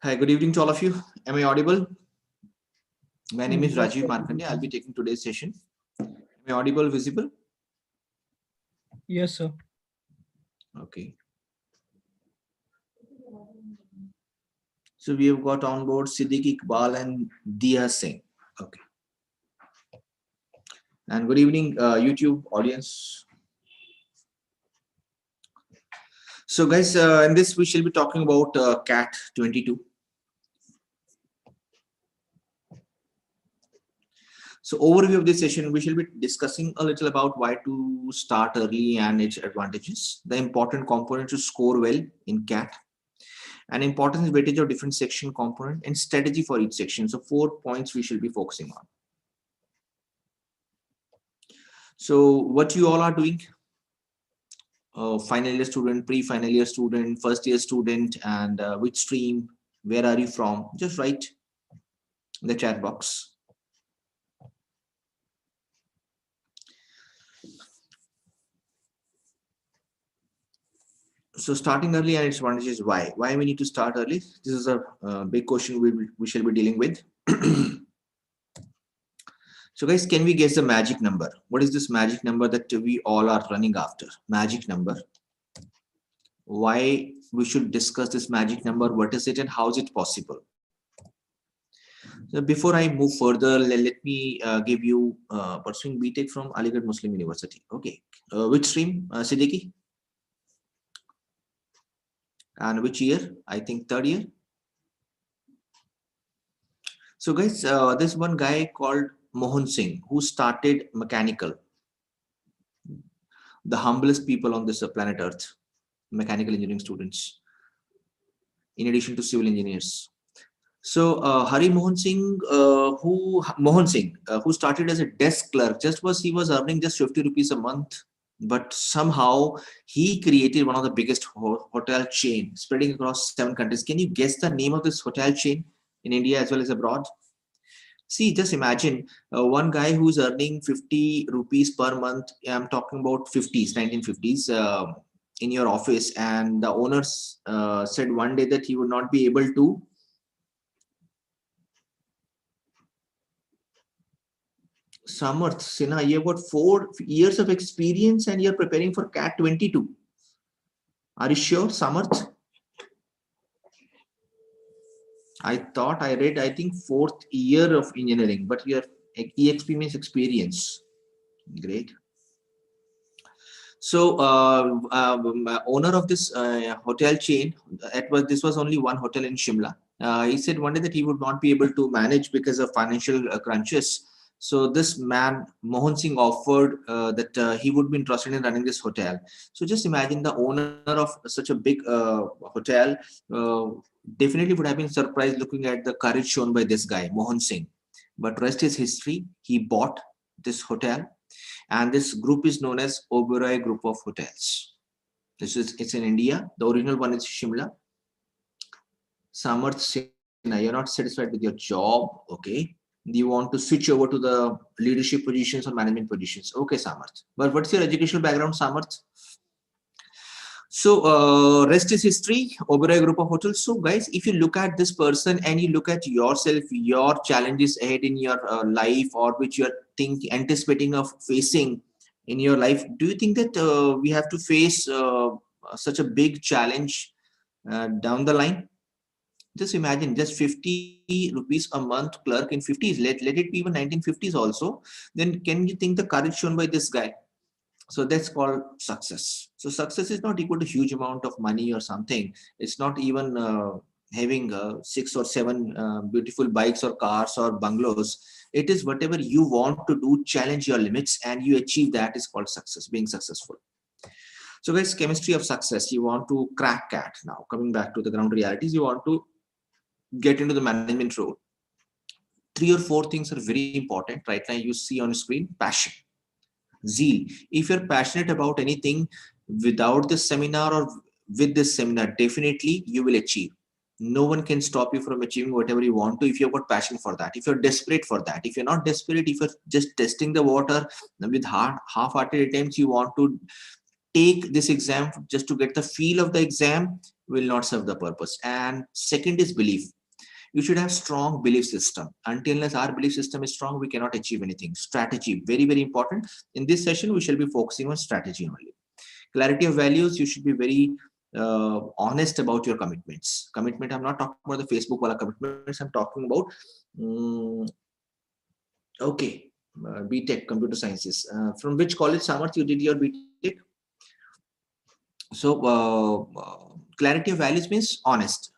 Hi, good evening to all of you. Am I audible? My name is Yes, Rajiv sir. Markande. I'll be taking today's session. Am I audible, visible? Yes, sir. Okay. So we have got on board Siddiq Iqbal and Dia Singh. Okay. And good evening, YouTube audience. So, guys, in this we shall be talking about CAT'22. So, overview of this session, we shall be discussing a little about why to start early and its advantages, the important components to score well in CAT, and importance weightage of different section component and strategy for each section. So 4 points we shall be focusing on. So what you all are doing, final year student, pre-final year student, first year student, and which stream, where are you from, just write in the chat box. So starting early and its advantages, why we need to start early? This is a big question we shall be dealing with. So guys, can we guess the magic number? What is this magic number that we all are running after? Magic number. Why we should discuss this magic number? What is it and how is it possible? So before I move further, let me give you pursuing BTech from Aligarh Muslim University. Okay. Which stream, Siddiqui? And which year? I think third year. So guys, there's one guy called Mohan Singh who started mechanical, the humblest people on this planet Earth, mechanical engineering students, in addition to civil engineers. So Hari Mohan Singh, who started as a desk clerk, just was he was earning just 50 rupees a month, but somehow he created one of the biggest hotel chain spreading across 7 countries. Can you guess the name of this hotel chain in India as well as abroad? See, just imagine one guy who's earning 50 rupees per month. I'm talking about 50s, 1950s, in your office, and the owners said one day that he would not be able to. Samarth Sinha, you've got 4 years of experience and you're preparing for CAT'22. Are you sure, Samarth? I thought I read, I think, 4th year of engineering, but your EXP means experience. Great. So, owner of this hotel chain, this was only one hotel in Shimla. He said one day that he would not be able to manage because of financial crunches. So this man, Mohan Singh, offered that he would be interested in running this hotel. So just imagine the owner of such a big hotel definitely would have been surprised looking at the courage shown by this guy, Mohan Singh. But rest is history. He bought this hotel, and this group is known as Oberoi Group of Hotels. It's in India. The original one is Shimla. Samarth Sinha, you're not satisfied with your job, okay? You want to switch over to the leadership positions or management positions. Okay, Samarth. But what's your educational background, Samarth? So rest is history. Oberoi Group of Hotels. So guys, if you look at this person and you look at yourself, your challenges ahead in your life, or which you're anticipating of facing in your life, do you think that we have to face such a big challenge down the line? Just imagine, just 50 rupees a month clerk in 50s, let it be even 1950s also. Then can you think the courage shown by this guy? So that's called success. So success is not equal to huge amount of money or something. It's not even having 6 or 7 beautiful bikes or cars or bungalows. It is whatever you want to do, challenge your limits, and you achieve that is called success, being successful. So guys, chemistry of success. You want to crack CAT. Now coming back to the ground realities, you want to get into the management role. 3 or 4 things are very important right now. You see on screen: passion, zeal. If you're passionate about anything, without this seminar or with this seminar, definitely you will achieve. No one can stop you from achieving whatever you want to if you've got passion for that, if you're desperate for that. If you're not desperate, if you're just testing the water with half-hearted attempts, you want to take this exam just to get the feel of the exam will not serve the purpose. And second is belief. You should have strong belief system. Until unless our belief system is strong, we cannot achieve anything. Strategy, very, very important. In this session, we shall be focusing on strategy only. Clarity of values, you should be very honest about your commitments. Commitment, I'm not talking about the Facebook wala commitments, I'm talking about okay, BTech, computer sciences. From which college, Samarth, you did your BTech? So clarity of values means honest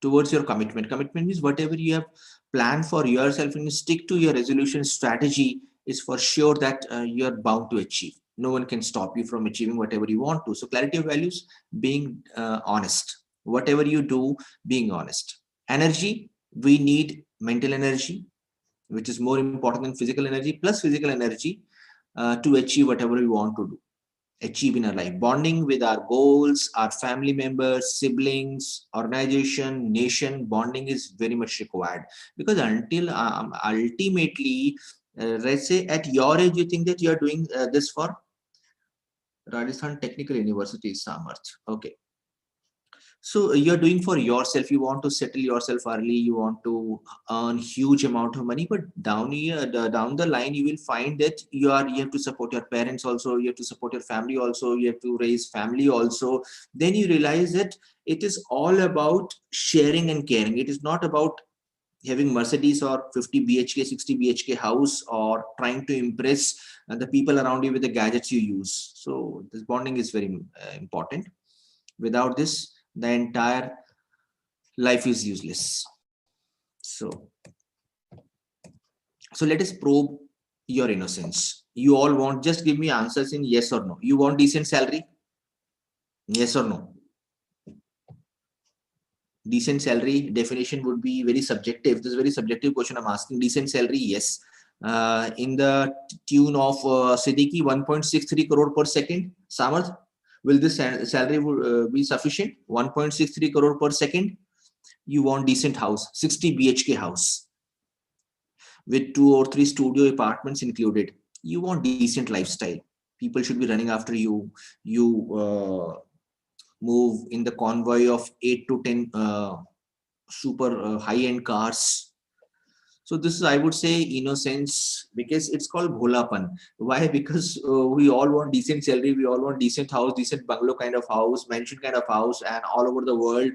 towards your commitment. Commitment means whatever you have planned for yourself and you stick to your resolution strategy is for sure that you are bound to achieve. No one can stop you from achieving whatever you want to. So clarity of values, being honest. Whatever you do, being honest. Energy, we need mental energy, which is more important than physical energy, plus physical energy to achieve whatever we want to do, achieve in our life. Bonding with our goals, our family members, siblings, organization, nation, bonding is very much required, because until ultimately, let's say at your age, you think that you are doing this for Rajasthan Technical University, Samarth. Okay. So you're doing for yourself. You want to settle yourself early. You want to earn huge amount of money, but down here, down the line, you will find that you have to support your parents also. You have to support your family also. You have to raise family also. Then you realize that it is all about sharing and caring. It is not about having Mercedes or 50 BHK, 60 BHK house, or trying to impress the people around you with the gadgets you use. So this bonding is very important. Without this, the entire life is useless. So let us probe your innocence. You all want, just give me answers in yes or no. You want decent salary? Yes or no? Decent salary definition would be very subjective. This is a very subjective question I'm asking. Decent salary, yes. In the tune of Siddiqui, 1.63 crore per second. Samarth, will this salary be sufficient? 1.63 crore per second. You want decent house, 60 BHK house with 2 or 3 studio apartments included. You want decent lifestyle. People should be running after you. You move in the convoy of 8 to 10 super high-end cars. So this is, I would say, innocence, because it's called bholapan. Why? Because we all want decent salary, we all want decent house, decent bungalow kind of house, mansion kind of house, and all over the world,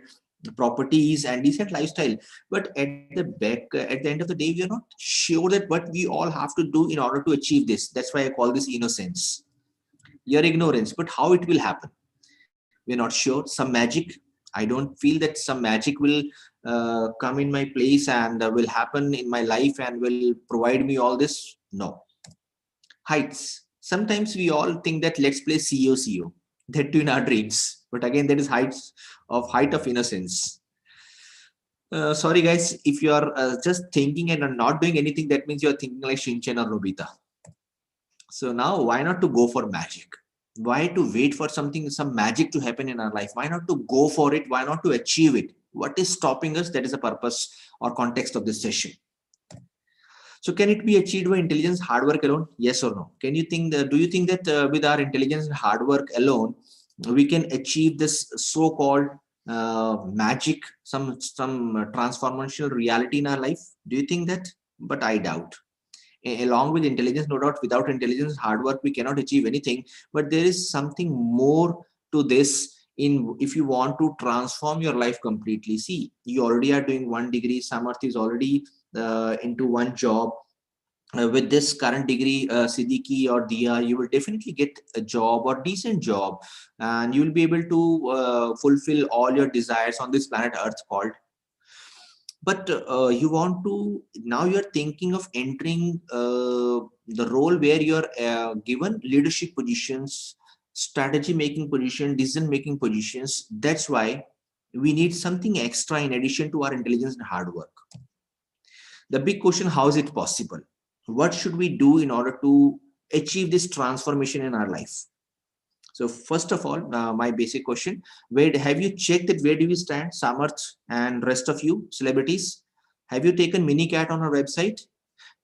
properties and decent lifestyle. But at the back, at the end of the day, we are not sure that what we all have to do in order to achieve this. That's why I call this innocence. Your ignorance, but how it will happen, we're not sure. Some magic, I don't feel that some magic will come in my place and will happen in my life and will provide me all this. No. Heights, sometimes we all think that let's play CEO, that too in our dreams, but again, that is height of innocence. Sorry guys, if you are just thinking and are not doing anything, that means you are thinking like Shinchan or Nobita. So now, why not to go for magic? Why to wait for something, some magic to happen in our life? Why not to go for it? Why not to achieve it? What is stopping us? That is the purpose or context of this session. So can it be achieved by intelligence, hard work alone? Yes or no? Can you think that, do you think that with our intelligence and hard work alone, we can achieve this so-called magic, some transformational reality in our life? Do you think that? But I doubt. Along with intelligence, no doubt, without intelligence, hard work, we cannot achieve anything. But there is something more to this. In if you want to transform your life completely, see, you already are doing 1 degree. Samarth is already into one job. With this current degree, Siddiqui or Dia, you will definitely get a job or decent job, and you will be able to fulfill all your desires on this planet Earth called. But you want to, now you're thinking of entering the role where you're given leadership positions, strategy making position, decision making positions. That's why we need something extra in addition to our intelligence and hard work. The big question, how is it possible? What should we do in order to achieve this transformation in our life? So first of all, my basic question, where have you checked that where do we stand, Samarth and rest of you celebrities? Have you taken mini CAT on our website?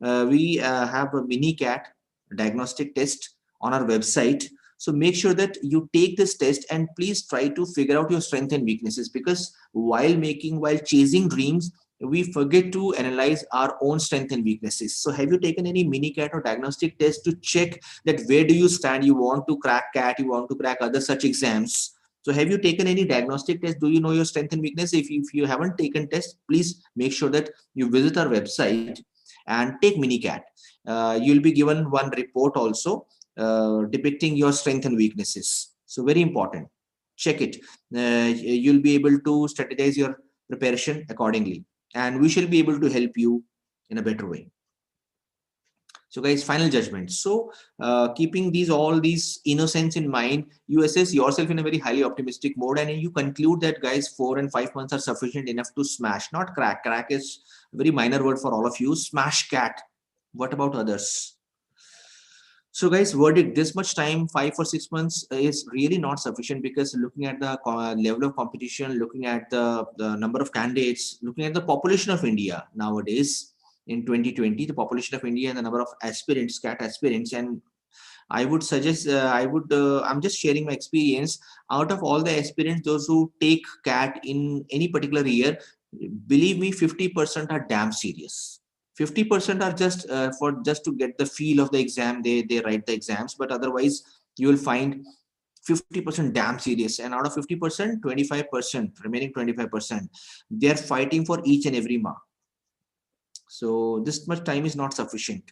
We have a mini CAT diagnostic test on our website. So make sure that you take this test and please try to figure out your strengths and weaknesses, because while chasing dreams, we forget to analyze our own strengths and weaknesses. So have you taken any mini CAT or diagnostic test to check that where do you stand? You want to crack CAT, you want to crack other such exams. So have you taken any diagnostic test? Do you know your strength and weakness? If you haven't taken test, please make sure that you visit our website and take mini CAT. You'll be given one report also depicting your strength and weaknesses. So very important. Check it. You'll be able to strategize your preparation accordingly, and we shall be able to help you in a better way. So guys, final judgment. So keeping all these innocence in mind, you assess yourself in a very highly optimistic mode, and you conclude that guys, 4 and 5 months are sufficient enough to smash, not crack. Crack is a very minor word for all of you. Smash CAT. What about others? So guys, verdict, this much time, 5 or 6 months is really not sufficient, because looking at the level of competition, looking at the number of candidates, looking at the population of India nowadays in 2020, the population of India and the number of aspirants, CAT aspirants, and I would suggest, I'm just sharing my experience. Out of all the aspirants, those who take CAT in any particular year, believe me, 50% are damn serious. 50% are just to get the feel of the exam. They write the exams, but otherwise you will find 50% damn serious. And out of 50%, 25%, remaining 25%, they're fighting for each and every mark. So this much time is not sufficient,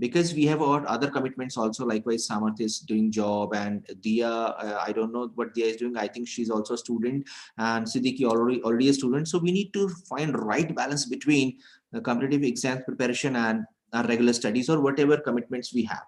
because we have our other commitments also. Likewise, Samarth is doing job, and Dia, I don't know what Dia is doing. I think she's also a student, and Siddiqui already a student. So we need to find right balance between the competitive exam preparation and our regular studies or whatever commitments we have.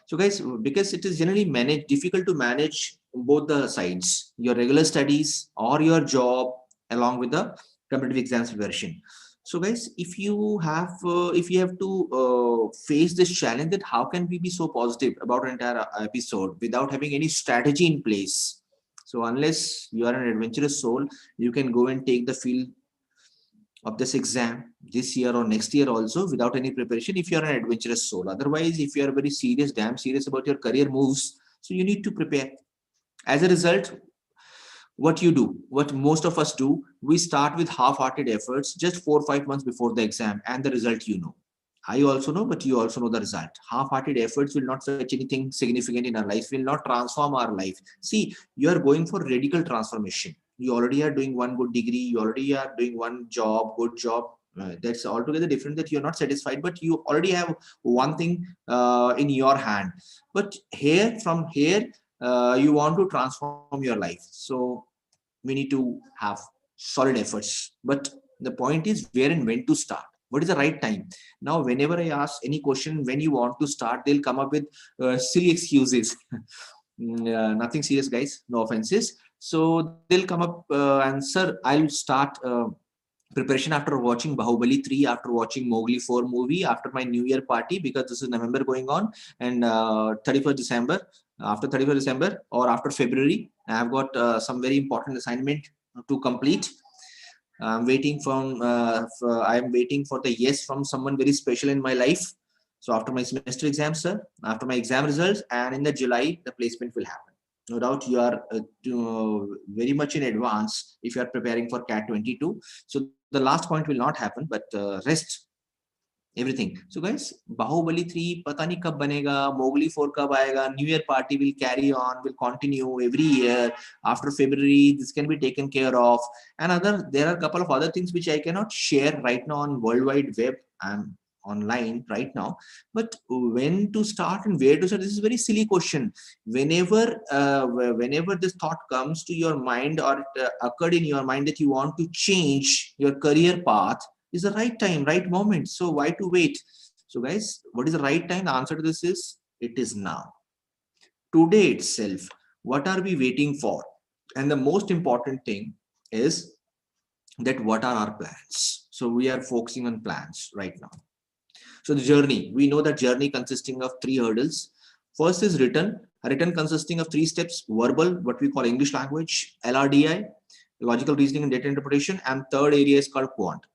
So guys, because it is generally difficult to manage both the sides, your regular studies or your job along with the competitive exams preparation. So guys, if you have to face this challenge, that how can we be so positive about an entire episode without having any strategy in place? So unless you are an adventurous soul, you can go and take the field of this exam this year or next year also without any preparation, if you are an adventurous soul. Otherwise, if you are very serious, damn serious about your career moves, so you need to prepare. As a result, what most of us do, we start with half-hearted efforts just 4 or 5 months before the exam, and the result I also know, but you also know the result. Half-hearted efforts will not fetch anything significant in our life, will not transform our life. See, you are going for radical transformation. You already are doing one good degree, you already are doing one job, good job. That's altogether different, that you're not satisfied, but you already have one thing in your hand. But from here, you want to transform your life. So we need to have solid efforts. But the point is where and when to start. What is the right time? Now, whenever I ask any question, when you want to start, they'll come up with silly excuses. Nothing serious, guys. No offenses. So they'll come up and, sir, I'll start preparation after watching Bahubali 3, after watching Mowgli 4 movie, after my New Year party, because this is November going on, and 31st December, after 31st December or after February, I've got some very important assignment to complete. I'm waiting I'm waiting for the yes from someone very special in my life. So after my semester exam, sir, after my exam results, and in the July, the placement will happen. No doubt you are very much in advance if you are preparing for CAT'22. So the last point will not happen, but rest everything. So guys, Bahubali 3 pata nahi kab banega, Mowgli 4 kab aayega, New Year party will carry on, will continue every year. After February, this can be taken care of. And there are a couple of other things which I cannot share right now on World Wide Web. I'm online right now, but when to start and where to start, this is a very silly question. Whenever this thought comes to your mind, or it occurred in your mind that you want to change your career path, is the right time, right moment. So why to wait? So guys, what is the right time? The answer to this is, it is now, today itself. What are we waiting for? And the most important thing is that what are our plans? So we are focusing on plans right now. So the journey, we know that journey consisting of 3 hurdles. First is written consisting of 3 steps: verbal, what we call English language, LRDI, logical reasoning and data interpretation, and third area is called quant.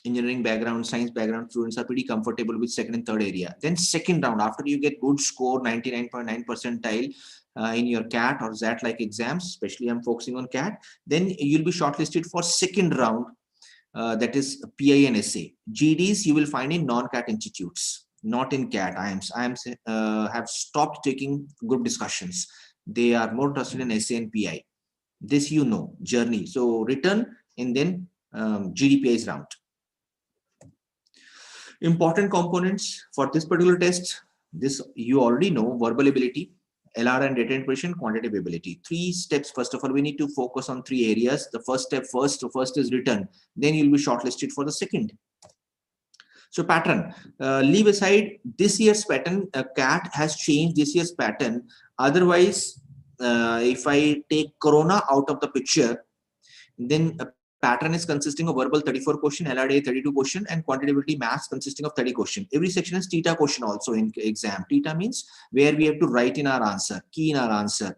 engineering background, science background students are pretty comfortable with second and third area. Then second round, after you get good score, 99.9 percentile in your CAT or ZAT like exams, especially I'm focusing on CAT, then you'll be shortlisted for second round, that is PI and SA. GDs you will find in non-CAT institutes, not in CAT. I am have stopped taking group discussions. They are more interested in SA and PI. This journey. So written and then GDPI's round. Important components for this particular test, this you already know: verbal ability, LR and data interpretation, quantitative ability. 3 steps. First of all, we need to focus on 3 areas. The first step first is written, then you'll be shortlisted for the second. So pattern, leave aside this year's pattern. CAT has changed this year's pattern. Otherwise, if I take Corona out of the picture, then a pattern is consisting of verbal 34 question, LRDA 32 question, and quantitative maths consisting of 30 question. Every section has theta question also in exam. Theta means where we have to write in our answer, key in our answer,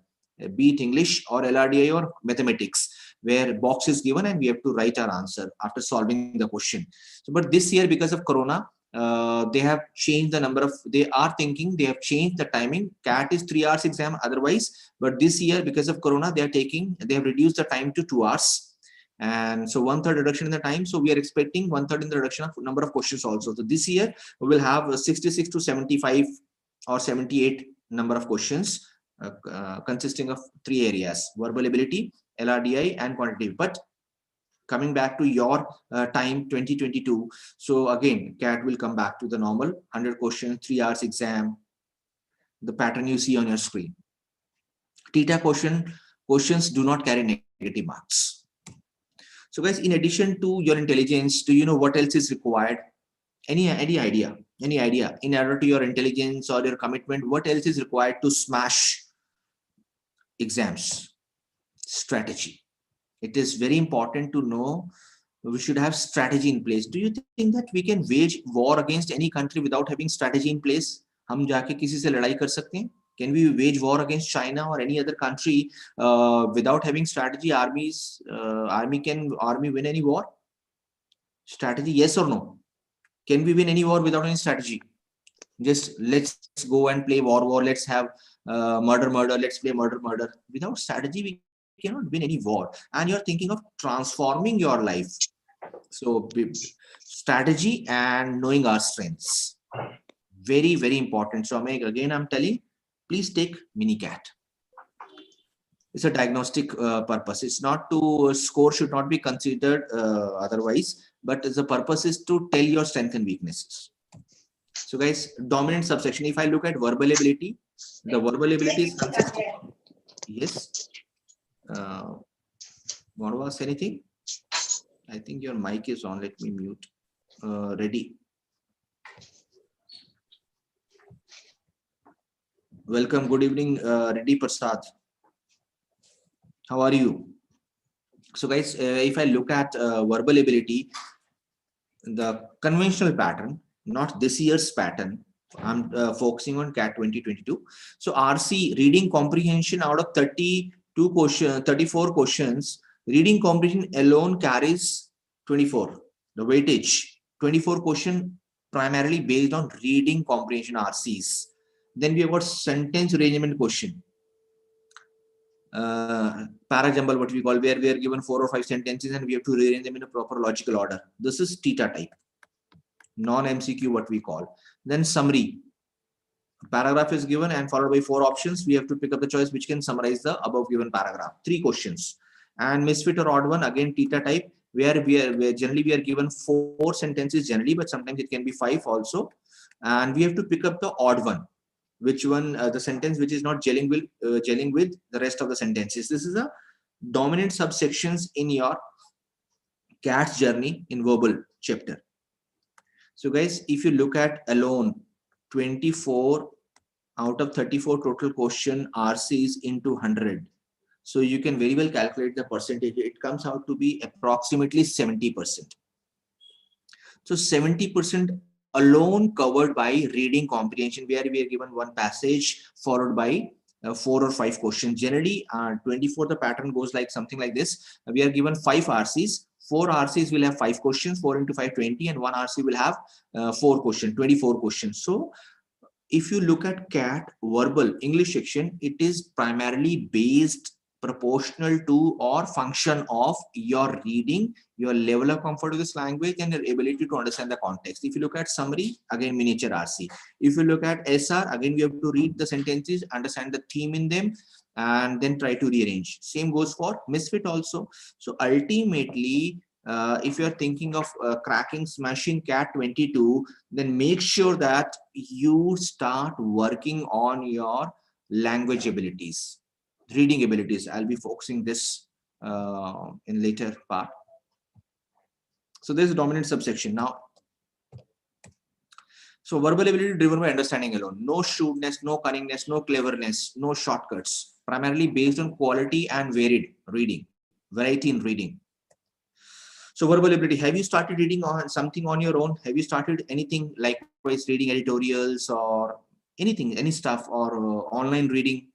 be it English or LRDA or mathematics, where box is given and we have to write our answer after solving the question. So, but this year, because of Corona, they have changed the number of, they have changed the timing. CAT is 3 hours exam otherwise, but this year, because of Corona, they have reduced the time to 2 hours. And so 1/3 reduction in the time. So we are expecting 1/3 in the reduction of number of questions also. So this year we will have 66 to 75 or 78 number of questions consisting of 3 areas: verbal ability, LRDI, and quantitative. But coming back to your time 2022, so again CAT will come back to the normal 100 questions, 3 hours exam, the pattern you see on your screen. Theta questions do not carry negative marks. So guys, in addition to your intelligence, do you know what else is required? Any idea? In order to your intelligence or your commitment, what else is required to smash exams? Strategy. It is very important to know we should have strategy in place. Do you think that we can wage war against any country without having strategy in place? हम जाके किसी से लड़ाई कर सकते हैं? Can we wage war against China or any other country without having strategy? Army win any war? Strategy, yes or no? Can we win any war without any strategy? Just let's go and play war. Let's have murder. Let's play murder. Without strategy, we cannot win any war. And you're thinking of transforming your life. So strategy and knowing our strengths. Very, very important. So I'm telling, please take MiniCat. It's a diagnostic purpose. It's not to score, should not be considered otherwise, but the purpose is to tell your strengths and weaknesses. So guys, dominant subsection. If I look at verbal ability, the verbal ability is consistent. Yes. Want to ask anything? I think your mic is on. Let me mute. Ready. Welcome. Good evening, Reddy Prasad. How are you? So guys, if I look at verbal ability, the conventional pattern, not this year's pattern, I'm focusing on CAT 2022. So RC, reading comprehension, out of 34 questions, reading comprehension alone carries 24. The weightage, 24 question primarily based on reading comprehension RCs. Then we have got sentence arrangement question. Para jumble, what we call, where we are given 4 or 5 sentences and we have to rearrange them in a proper logical order. This is theta type. Non-MCQ, what we call. Then summary. A paragraph is given and followed by 4 options. We have to pick up the choice which can summarize the above given paragraph. 3 questions. And misfit or odd one, again theta type, where generally we are given 4 sentences generally, but sometimes it can be 5 also. And we have to pick up the odd one. Which one, the sentence which is not gelling with the rest of the sentences. This is a dominant subsections in your CAT's journey in verbal chapter. So guys, if you look at alone 24 out of 34 total question RCs into 100. So you can very well calculate the percentage. It comes out to be approximately 70%. So 70% alone covered by reading comprehension, where we are given 1 passage followed by 4 or 5 questions. Generally, 24, the pattern goes like something like this. We are given 5 RCs, 4 RCs will have 5 questions, 4 into 5, 20, and 1 RC will have 4 questions, 24 questions. So if you look at CAT verbal English section, it is primarily based proportional to or function of your reading, your level of comfort with this language, and your ability to understand the context. If you look at summary, again miniature RC. If you look at SR, again we have to read the sentences, understand the theme in them, and then try to rearrange. Same goes for misfit also. So ultimately, if you're thinking of cracking, smashing CAT'22, then make sure that you start working on your language abilities, reading abilities. I'll be focusing this in later part. So there's a dominant subsection now. So verbal ability driven by understanding alone. No shrewdness, no cunningness, no cleverness, no shortcuts. Primarily based on quality and varied reading, variety in reading. So verbal ability, have you started reading on something on your own? Have you started anything, likewise reading editorials or anything, any stuff, or online reading?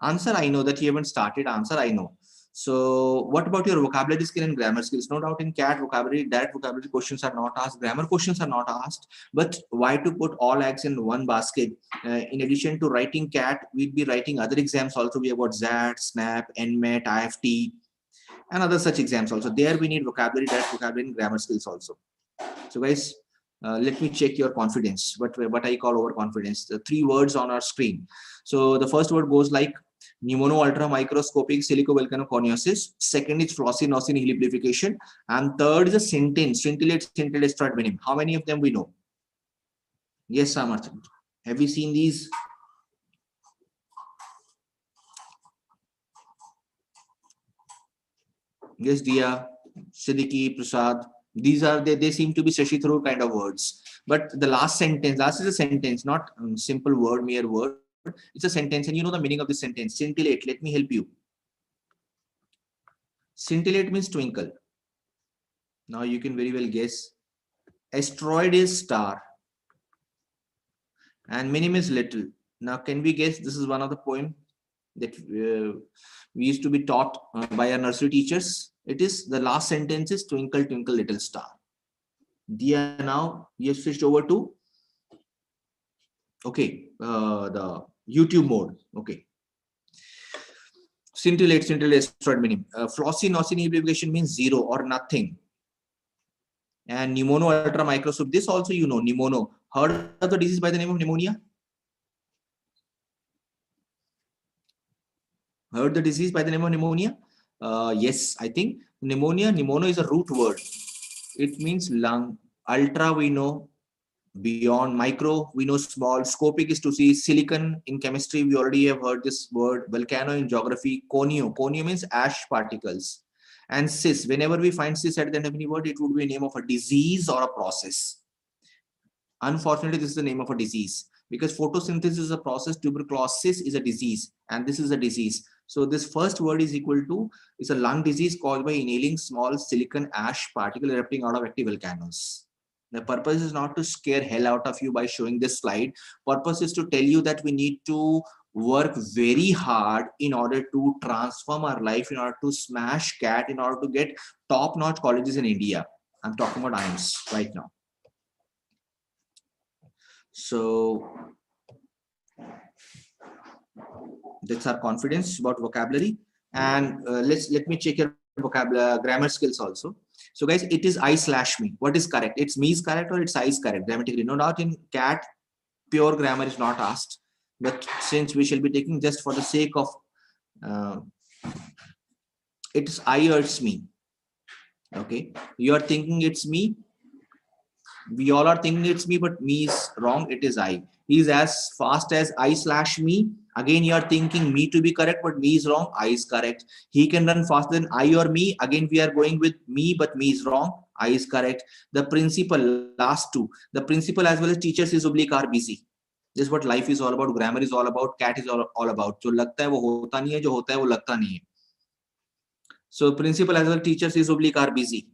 Answer, I know that you haven't started. Answer, I know. So what about your vocabulary skill and grammar skills? No doubt in CAT vocabulary, direct vocabulary questions are not asked, grammar questions are not asked, but why to put all eggs in one basket? In addition to writing CAT, we'll be writing other exams also. We have got ZAT, SNAP, NMET, IFT, and other such exams also. There we need vocabulary, direct vocabulary, and grammar skills also. So guys, let me check your confidence, what I call overconfidence. The 3 words on our screen. So the first word goes like pneumono ultra microscopic silicovolcanoconiosis. Second is flossin-osin heliplication. And third is a sentence, scintillate, scintillate, strut venom. How many of them we know? Yes, Samarth. Have you seen these? Yes, Dia, Siddiqui, Prasad. These are, they seem to be Shashi Tharoor kind of words. But the last sentence, last is a sentence, not simple word, mere word. It's a sentence, and you know the meaning of the sentence. Scintillate, let me help you. Scintillate means twinkle. Now you can very well guess. Asteroid is star. And minim is little. Now can we guess? This is one of the poem that we used to be taught by our nursery teachers. It is, the last sentence is twinkle, twinkle, little star. Dia, now you have switched over to, okay, the YouTube mode. Okay. Scintillate, scintillate, asteroid minim. Flossin-osin abbreviation means 0 or nothing. And pneumono ultra microscope, this also you know, pneumono. Heard of the disease by the name of pneumonia? Heard the disease by the name of pneumonia? Yes, I think pneumonia, pneumono is a root word. It means lung. Ultra we know, beyond. Micro we know, small. Scopic is to see. Silicon in chemistry we already have heard this word. Volcano in geography. Conio, conio means ash particles. And cis, whenever we find cis at the end of any word, it would be a name of a disease or a process. Unfortunately, this is the name of a disease, because photosynthesis is a process, tuberculosis is a disease, and this is a disease. So this first word is equal to, is a lung disease caused by inhaling small silicon ash particle erupting out of active volcanoes. The purpose is not to scare hell out of you by showing this slide. Purpose is to tell you that we need to work very hard in order to transform our life, in order to smash CAT, in order to get top-notch colleges in India. I'm talking about IIMS right now. So that's our confidence about vocabulary. And let me check your vocabulary, grammar skills also. So guys, it is I/me. What is correct? It's me is correct or it's I is correct grammatically. No doubt in CAT, pure grammar is not asked. But since we shall be taking just for the sake of, it's I or it's me. Okay, you are thinking it's me. We all are thinking it's me, but me is wrong. It is I. He is as fast as I/me. Again, you are thinking me to be correct, but me is wrong. I is correct. He can run faster than I or me. Again, we are going with me, but me is wrong. I is correct. The principal, last two. The principal as well as teachers is oblique are busy. This is what life is all about. Grammar is all about. CAT is all about. जो लगता है वो होता नहीं है, जो होता है वो लगता नहीं है. So principal as well teachers is oblique are busy.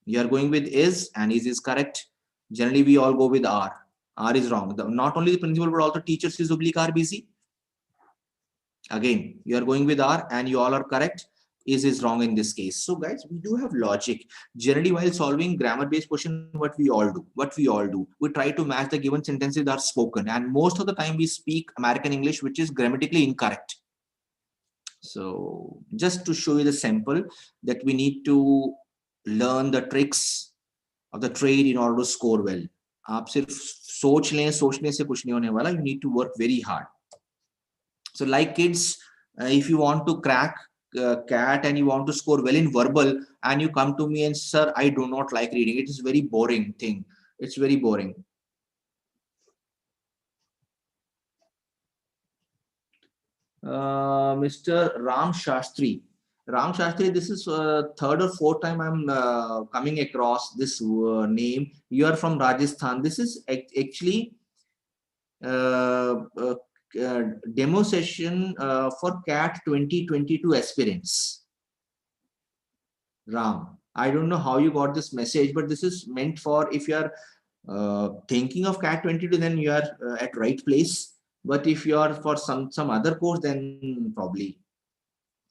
You are going with is, and is correct. Generally, we all go with are. R is wrong. Not only the principal, but also teachers is oblique are busy. Again, you are going with R, and you all are correct. is wrong in this case. So guys, we do have logic. Generally, while solving grammar based question, what we all do, we try to match the given sentences that are spoken, and most of the time we speak American English, which is grammatically incorrect. So just to show you the sample, that we need to learn the tricks of the trade in order to score well. आप सिर्फ सोचने से कुछ नहीं होने वाला. You need to work very hard. So like kids, if you want to crack CAT and you want to score well in verbal, and you come to me and, sir, I do not like reading, it is very boring thing. It's very boring. Mr. Ram Shastri. Ram Shastri, this is third or fourth time I'm coming across this name. You are from Rajasthan. This is actually demo session for CAT 2022 aspirants. Ram, I don't know how you got this message, but this is meant for if you are thinking of CAT 22, then you are at right place. But if you are for some other course, then probably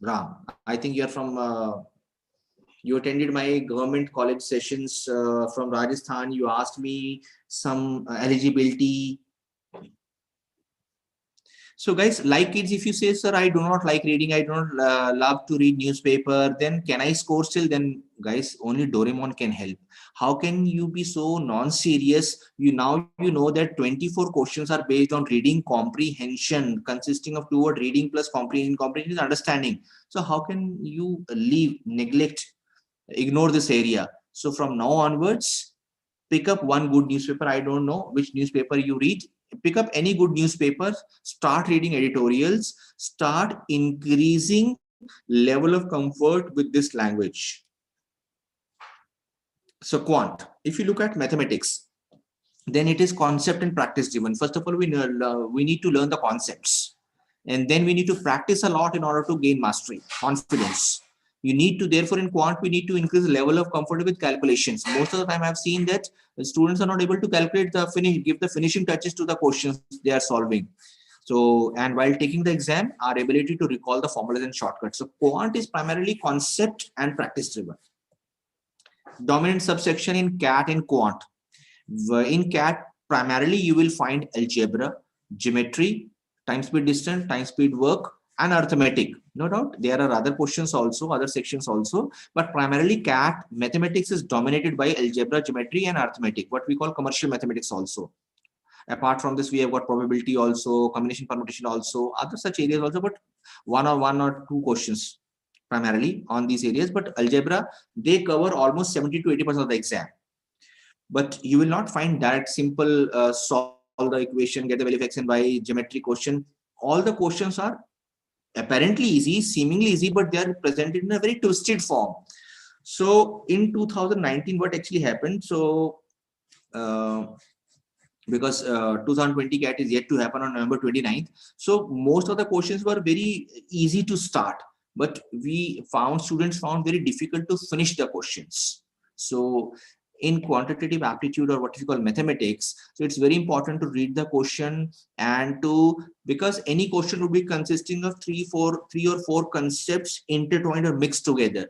Ram. I think you are from. You attended my government college sessions from Rajasthan. You asked me some eligibility. So guys, like kids, if you say, sir, I do not like reading, I don't love to read newspaper, then can I score still? Then guys, only Doraemon can help. How can you be so non-serious? You know that 24 questions are based on reading comprehension, consisting of two words: reading plus comprehension. Comprehension is understanding. So how can you ignore this area? So from now onwards, pick up one good newspaper. I don't know which newspaper you read. Pick up any good newspaper, start reading editorials, start increasing level of comfort with this language. So quant, if you look at mathematics, then it is concept and practice driven. First of all, we need to learn the concepts, and then we need to practice a lot in order to gain mastery, confidence. You need to, therefore, in quant, we need to increase the level of comfort with calculations. Most of the time I've seen that students are not able to calculate give the finishing touches to the questions they are solving. So, and while taking the exam, our ability to recall the formulas and shortcuts. So quant is primarily concept and practice driven. Dominant subsection in CAT and quant. In CAT, primarily you will find algebra, geometry, time speed distance, time speed work, and arithmetic. No doubt there are other questions also, other sections also, but primarily CAT mathematics is dominated by algebra, geometry, and arithmetic, what we call commercial mathematics also. Apart from this, we have got probability also, combination permutation also, other such areas also, but one or two questions primarily on these areas. But algebra, they cover almost 70 to 80% of the exam. But you will not find direct simple solve the equation, get the value of x and y geometry question. All the questions are apparently easy, seemingly easy, but they are presented in a very twisted form. So in 2019, what actually happened? So because 2020 CAT is yet to happen on November 29th, so most of the questions were very easy to start, but students found very difficult to finish the questions. So in quantitative aptitude, or what you call mathematics, so it's very important to read the question, and because any question would be consisting of three or four concepts intertwined or mixed together.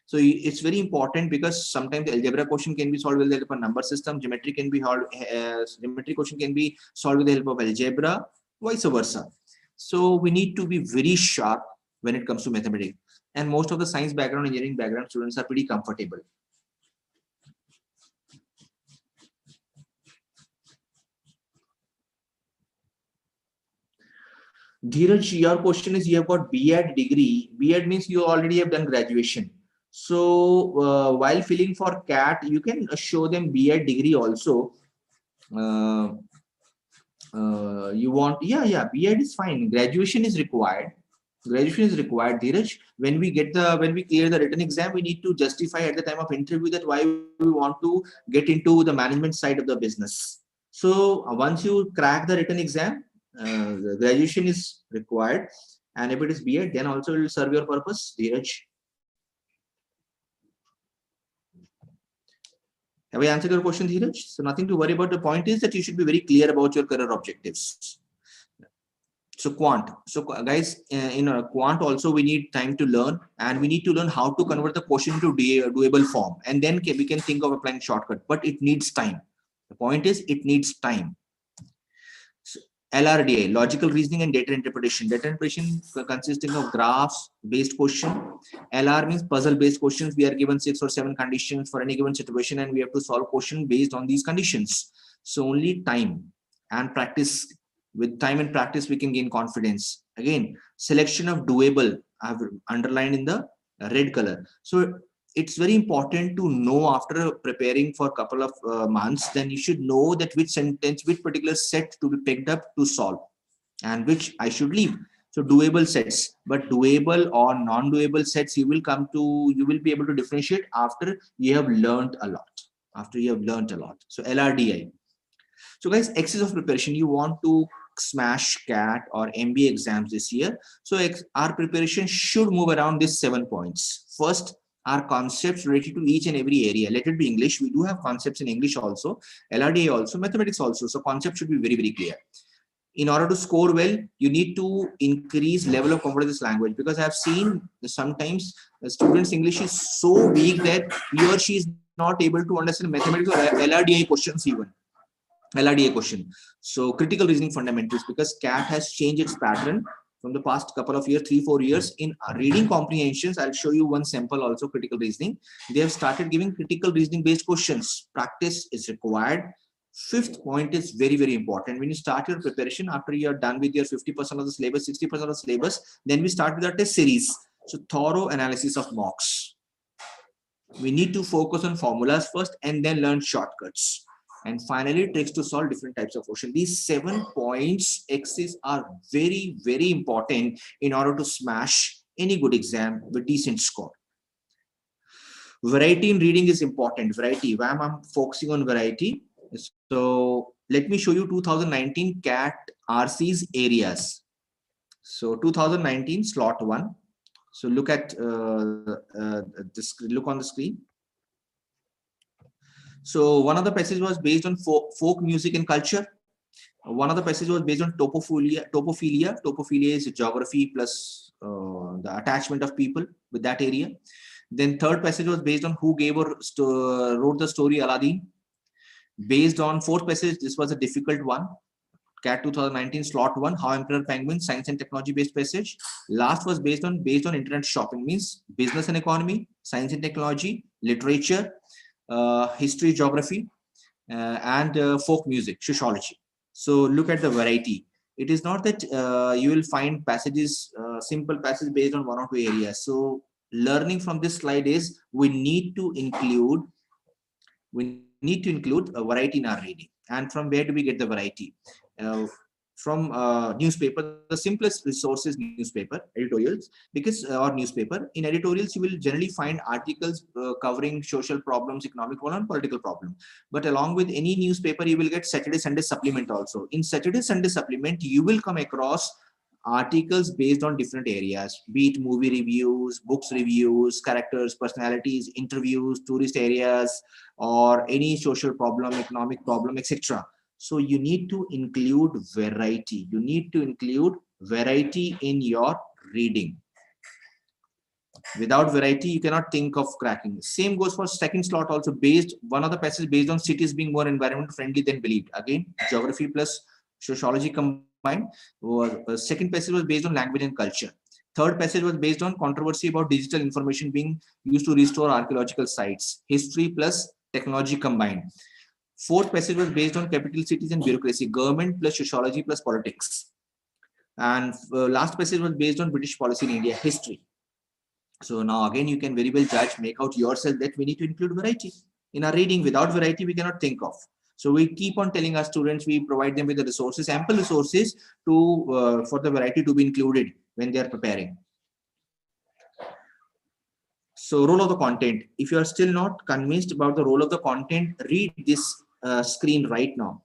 So it's very important, because sometimes the algebra question can be solved with the help of number system, geometry question can be solved with the help of algebra, vice versa. So we need to be very sharp when it comes to mathematics, and most of the science background, engineering background students are pretty comfortable. Dheeraj, your question is, you have got B.Ed degree. B.Ed means you already have done graduation. So while filling for CAT, you can show them B.Ed degree also. You want, B.Ed is fine. Graduation is required. Dheeraj. When we clear the written exam, we need to justify at the time of interview that why we want to get into the management side of the business. So once you crack the written exam, the graduation is required, and if it is B.Ed, then also it will serve your purpose, Dheeraj. Have I answered your question, Dheeraj? So nothing to worry about. The point is that you should be very clear about your career objectives. So quant. So guys, in quant also we need time to learn, and we need to learn how to convert the question to doable form, and then we can think of applying shortcut. But it needs time. The point is, it needs time. So, LRDI, logical reasoning and data interpretation. Data interpretation consisting of graphs based question. LR means puzzle based questions. We are given 6 or 7 conditions for any given situation, and we have to solve question based on these conditions. So only time and practice. With time and practice, we can gain confidence. Again, selection of doable, I have underlined in the red color. So it's very important to know after preparing for a couple of months, then you should know that which sentence, which particular set to be picked up to solve and which I should leave. So doable sets, but doable or non-doable sets, you will be able to differentiate after you have learned a lot. So LRDI. So guys, excess of preparation, you want to smash CAT or MBA exams this year. So our preparation should move around these 7 points. First, our concepts related to each and every area. Let it be English. We do have concepts in English also, LRDA also, mathematics also. So concept should be very, very clear. In order to score well, you need to increase level of confidence language, because I have seen sometimes the students' English is so weak that he or she is not able to understand mathematics or LRDA questions even. LRDA question. So critical reasoning fundamentals, because CAT has changed its pattern from the past couple of years, 3-4 years in reading comprehensions. I'll show you one sample also, critical reasoning. They have started giving critical reasoning based questions. Practice is required. Fifth point is very, very important. When you start your preparation, after you are done with your 50% of the syllabus, 60% of the syllabus, then we start with our test series. So thorough analysis of mocks. We need to focus on formulas first and then learn shortcuts. And finally, tricks to solve different types of questions. These 7 points axes are very, very important in order to smash any good exam with decent score. Variety in reading is important. Variety. Why am I focusing on variety? So let me show you 2019 CAT RC's areas. So 2019 slot 1. So look at this. Look on the screen. So one of the passages was based on folk music and culture. One of the passages was based on topophilia. Topophilia is geography plus the attachment of people with that area. Then third passage was based on who gave or wrote the story Aladdin. Based on fourth passage, this was a difficult one. CAT 2019 slot 1, How Emperor Penguin, science and technology based passage. Last was based on internet shopping, means business and economy, science and technology, literature, history, geography, and folk music, sociology. So look at the variety. It is not that you will find passages, simple passages based on 1 or 2 areas. So learning from this slide is we need to include a variety in our reading. And from where do we get the variety? From newspaper. The simplest resource is newspaper editorials, because or newspaper. In editorials, you will generally find articles covering social problems, economic problem, political problem. But along with any newspaper, you will get Saturday Sunday supplement also. In Saturday Sunday supplement, you will come across articles based on different areas, be it movie reviews, books reviews, characters, personalities, interviews, tourist areas, or any social problem, economic problem, etc. So you need to include variety. You need to include variety in your reading. Without variety, you cannot think of cracking. Same goes for second slot also. One of the passages based on cities being more environment friendly than believed. Again, geography plus sociology combined. Second passage was based on language and culture. Third passage was based on controversy about digital information being used to restore archaeological sites. History plus technology combined. Fourth passage was based on capital cities and bureaucracy, government plus sociology plus politics. And last passage was based on British policy in India, history. So now again, you can very well judge, make out yourself that we need to include variety in our reading. Without variety, we cannot think of. So we keep on telling our students, we provide them with the resources, ample resources to for the variety to be included when they are preparing. So role of the content. If you are still not convinced about the role of the content, read this screen right now.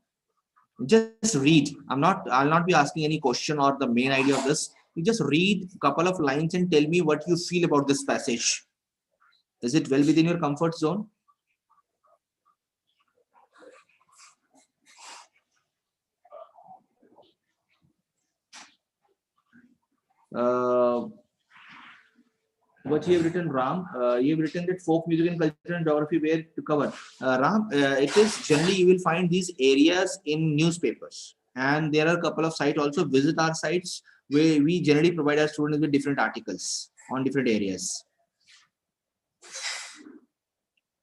Just read. I'll not be asking any question or the main idea of this. You just read a couple of lines and tell me what you feel about this passage. Is it well within your comfort zone? Uh, what you have written, Ram? You have written that folk music and culture and geography where to cover. Ram, it is generally you will find these areas in newspapers, and there are a couple of sites also. Visit our sites where we generally provide our students with different articles on different areas.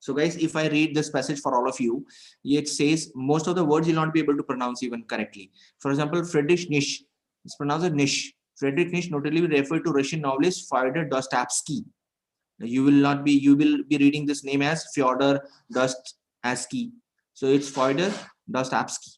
So guys, if I read this passage for all of you, it says most of the words you'll not be able to pronounce even correctly. For example, Friedrich Nietzsche, it's pronounced as Nietzsche. Friedrich Nietzsche notably referred to Russian novelist Fyodor Dostoevsky. You will be reading this name as Fyodor Dostoevsky. So it's Fyodor Dostoevsky.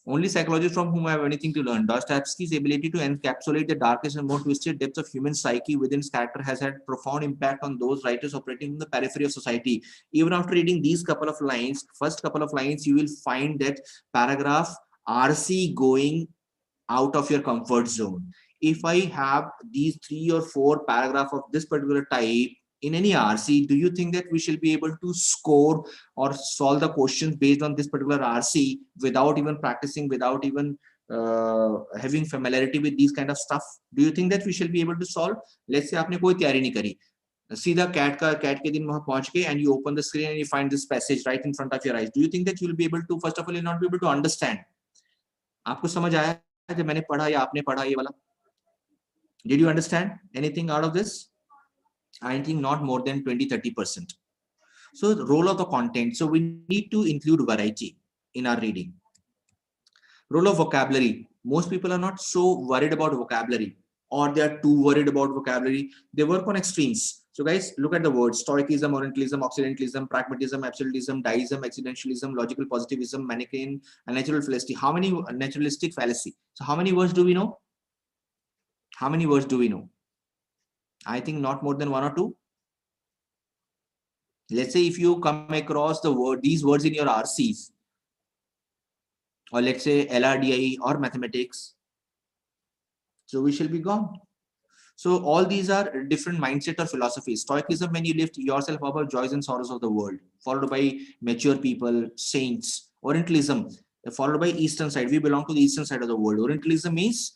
Only psychologists from whom I have anything to learn. Dostoevsky's ability to encapsulate the darkest and more twisted depths of human psyche within his character has had profound impact on those writers operating in the periphery of society. Even after reading these couple of lines, first couple of lines, you will find that paragraph RC going out of your comfort zone. If I have these 3 or 4 paragraph of this particular type in any RC, do you think that we shall be able to score or solve the questions based on this particular RC without even practicing, without even having familiarity with these kind of stuff? Do you think that we shall be able to solve? Let's say आपने कोई तैयारी नहीं करी, सीधा cat के दिन वहां पहुंच के and you open the screen and you find this passage right in front of your eyes. Do you think that you will be able to, first of all, you'll not be able to understand? आपको समझ आया जब मैंने पढ़ा या आपने पढ़ा ये वाला? Did you understand anything out of this? I think not more than 20-30%. So the role of the content. So we need to include variety in our reading. Role of vocabulary. Most people are not so worried about vocabulary, or they are too worried about vocabulary. They work on extremes. So guys, look at the words: stoicism, orientalism, occidentalism, pragmatism, absolutism, deism, existentialism, logical positivism, Manichaean, and natural fallacy. How many naturalistic fallacy? So how many words do we know? How many words do we know? I think not more than 1 or 2. Let's say if you come across these words in your RCs, or let's say LRDI or mathematics, so we shall be gone. So all these are different mindset or philosophies. Stoicism, when you lift yourself above joys and sorrows of the world, followed by mature people, saints. Orientalism, followed by Eastern side. We belong to the Eastern side of the world. Orientalism is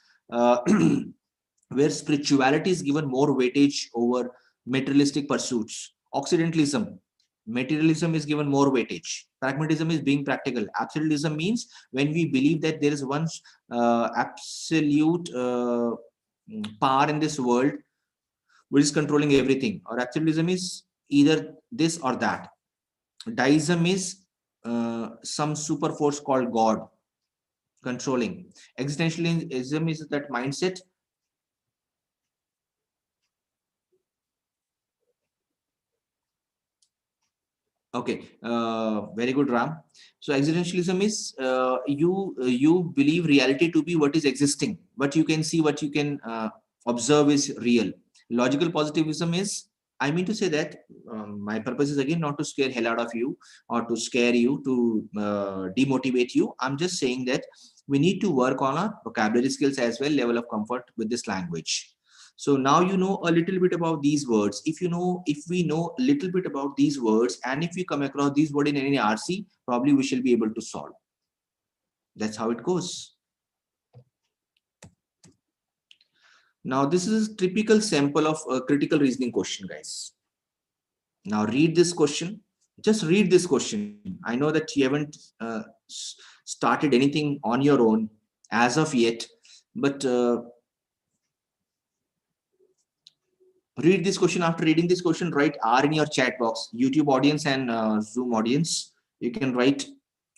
where spirituality is given more weightage over materialistic pursuits. Occidentalism, materialism is given more weightage. Pragmatism is being practical. Absolutism means when we believe that there is one absolute power in this world which is controlling everything. Or absolutism is either this or that. Deism is some super force called God controlling. Existentialism is that mindset. Okay, very good, Ram. So existentialism is you believe reality to be what is existing, what you can see, what you can observe is real. Logical positivism is, I mean to say that my purpose is again not to scare hell out of you or to scare you, to demotivate you. I'm just saying that we need to work on our vocabulary skills as well, level of comfort with this language. So now you know a little bit about these words. If we know a little bit about these words, and if we come across these words in any RC, probably we shall be able to solve. That's how it goes. Now this is a typical sample of a critical reasoning question, guys. Now read this question. Just read this question. I know that you haven't started anything on your own as of yet, but read this question. After reading this question, write R in your chat box. YouTube audience and Zoom audience, you can write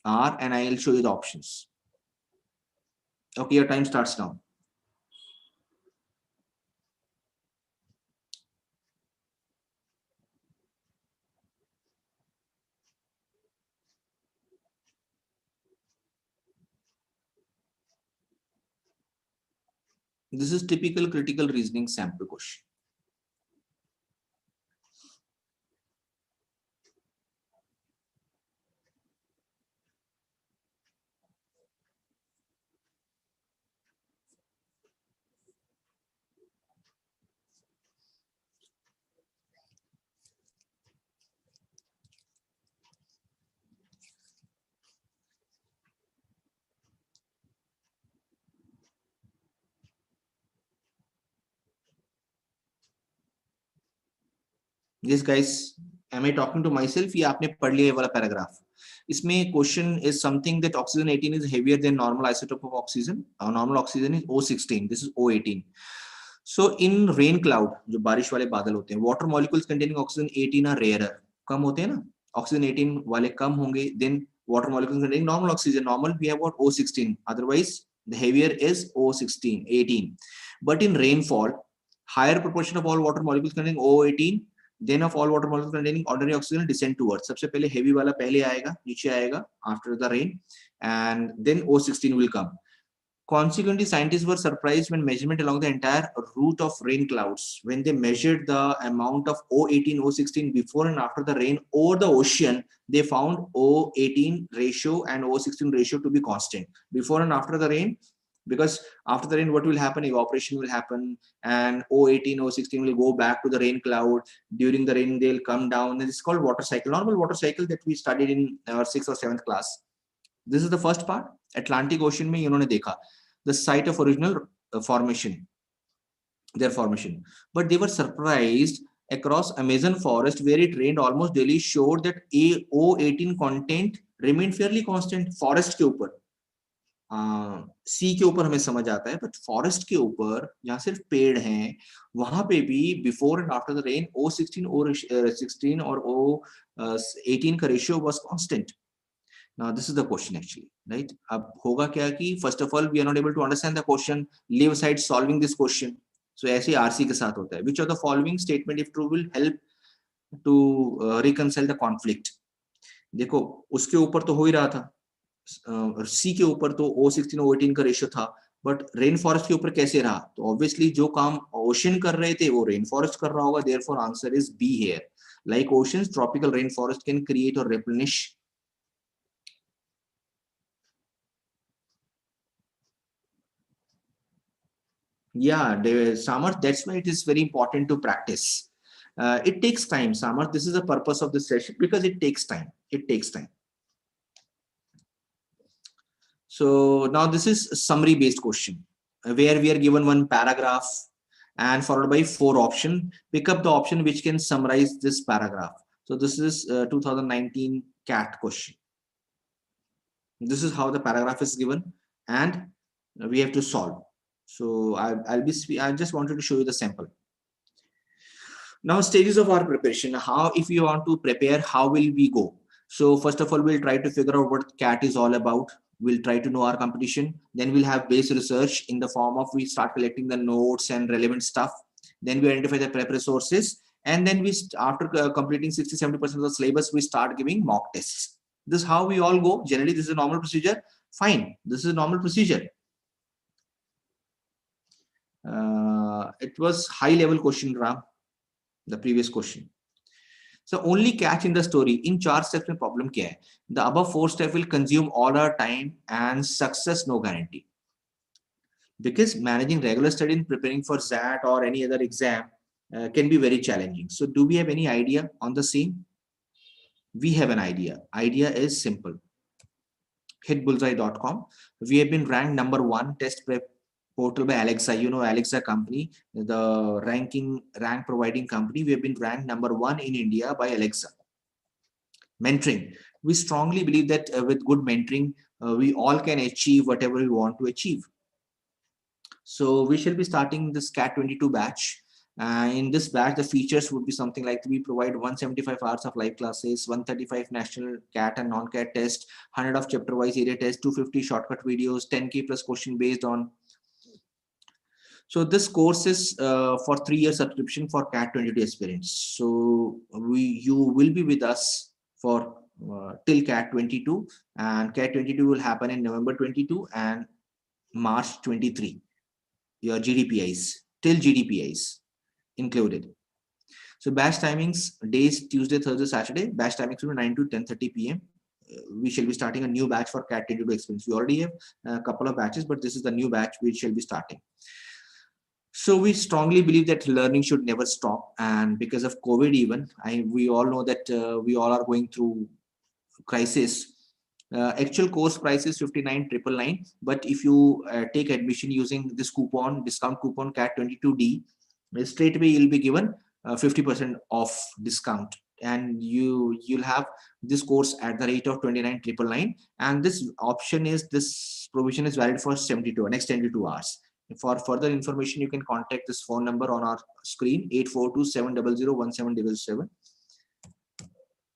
R and I'll show you the options. Okay, your time starts now. This is typical critical reasoning sample question. Yes guys, am I talking to myself या आपने पढ़ लिया ये वाला paragraph? इसमें question is something that oxygen 18 is heavier than normal isotope of oxygen. Normal oxygen is O16, this is O18. So in rain cloud, जो बारिश वाले बादल होते हैं, water molecules containing oxygen 18 are rarer, कम होते हैं ना, oxygen 18 वाले कम होंगे, then water molecules containing normal oxygen, normal we have what, O16, otherwise the heavier is O16, 18. But in rainfall, higher proportion of all water molecules containing O18 then of all water molecules containing ordinary oxygen descend towards. सबसे पहले heavy वाला पहले आएगा, नीचे आएगा after the rain, and then O16 will come. Consequently, scientists were surprised when measurement along the entire route of rain clouds, when they measured the amount of O18, O16 before and after the rain over the ocean, they found O18 ratio and O16 ratio to be constant before and after the rain. Because after the rain, what will happen? Evaporation will happen, and O18, O16 will go back to the rain cloud. During the rain, they'll come down. This is called water cycle, normal water cycle that we studied in our 6th or 7th class. This is the first part. Atlantic Ocean में इन्होंने देखा the site of original formation, their formation, but they were surprised across Amazon forest where it rained almost daily showed that O18 content remained fairly constant. Forest के ऊपर, सी के ऊपर हमें समझ आता है, बट फॉरेस्ट के ऊपर जहां सिर्फ पेड़ हैं वहां पे भी before and after the rain O16 और O18 का ratio was constant. Now this is the question actually, right? अब होगा क्या कि first of all we are not able to understand the question, leave aside solving this question. So ऐसे RC के साथ होता है. Which of the following statement if true will help to reconcile the conflict? देखो उसके ऊपर तो हो ही रहा था, सी के ऊपर तो O16 O18 का रेशियो था, बट रेन फॉरेस्ट के ऊपर कैसे रहा? तो ऑब्वियसली जो काम ओशन कर रहे थे वो रेन फॉरेस्ट कर रहा होगा. Therefore answer is be here. Like oceans, tropical rainforest can create or replenish. Yeah, Samarth, that's why it is very important to practice. It takes time, Samarth. This is the purpose of this session because it takes time. It takes time. So now this is a summary based question where we are given one paragraph and followed by 4 options. Pick up the option which can summarize this paragraph. So this is 2019 CAT question. This is how the paragraph is given and we have to solve. So I just wanted to show you the sample. Now stages of our preparation. How, if you want to prepare, how will we go? So first of all, we'll try to figure out what CAT is all about. We'll try to know our competition. Then we'll have base research in the form of we start collecting the notes and relevant stuff. Then we identify the prep resources. And then we, after completing 60-70% of the syllabus, we start giving mock tests. This is how we all go. Generally, this is a normal procedure. Fine. This is a normal procedure. It was high level question, Ram, the previous question. So only catch in the story, in 4 steps में problem क्या है? The above 4 steps will consume all our time and success no guarantee. Because managing regular study and preparing for XAT or any other exam can be very challenging. So do we have any idea on the same? We have an idea. Idea is simple. Hitbullseye.com. We have been ranked #1 test prep portal by Alexa. You know Alexa company, the rank providing company. We have been ranked #1 in India by Alexa. Mentoring. We strongly believe that with good mentoring, we all can achieve whatever we want to achieve. So we shall be starting this CAT'22 batch. In this batch, the features would be something like we provide 175 hours of live classes, 135 national CAT and non-CAT test, 100 of chapter-wise area test, 250 shortcut videos, 10K plus question based on. So this course is for 3-year subscription for CAT'22 aspirants. So you will be with us for till CAT'22, and CAT'22 will happen in November 22 and March 23. Your GDPIs till GDPIs included. So batch timings, days Tuesday, Thursday, Saturday. Batch timings will be 9 to 10:30 p.m. We shall be starting a new batch for CAT'22 experience. We already have a couple of batches, but this is the new batch we shall be starting. So we strongly believe that learning should never stop, and because of COVID, even we all know that we all are going through crisis. Actual course price is 59,999, but if you take admission using this discount coupon CAT'22D, straight away you'll be given 50% off discount, and you'll have this course at the rate of 29,999, and this option is, this provision is valid for 72 next 72 hours. For further information, you can contact this phone number on our screen, 8427001777.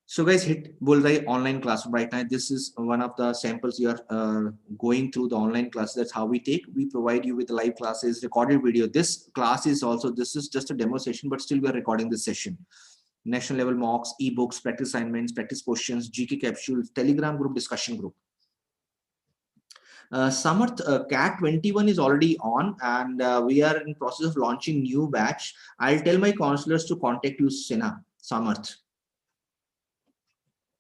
So guys, hit bullseye online classroom right now. This is one of the samples you are going through the online class. That's how we take. We provide you with live classes, recorded video. This class is also, this is just a demo session, but still we are recording this session. National level mocks, ebooks, practice assignments, practice questions, GK capsules, Telegram group, discussion group. Samarth, CAT'21 is already on, and we are in process of launching new batch. I'll tell my counselors to contact you, Samarth.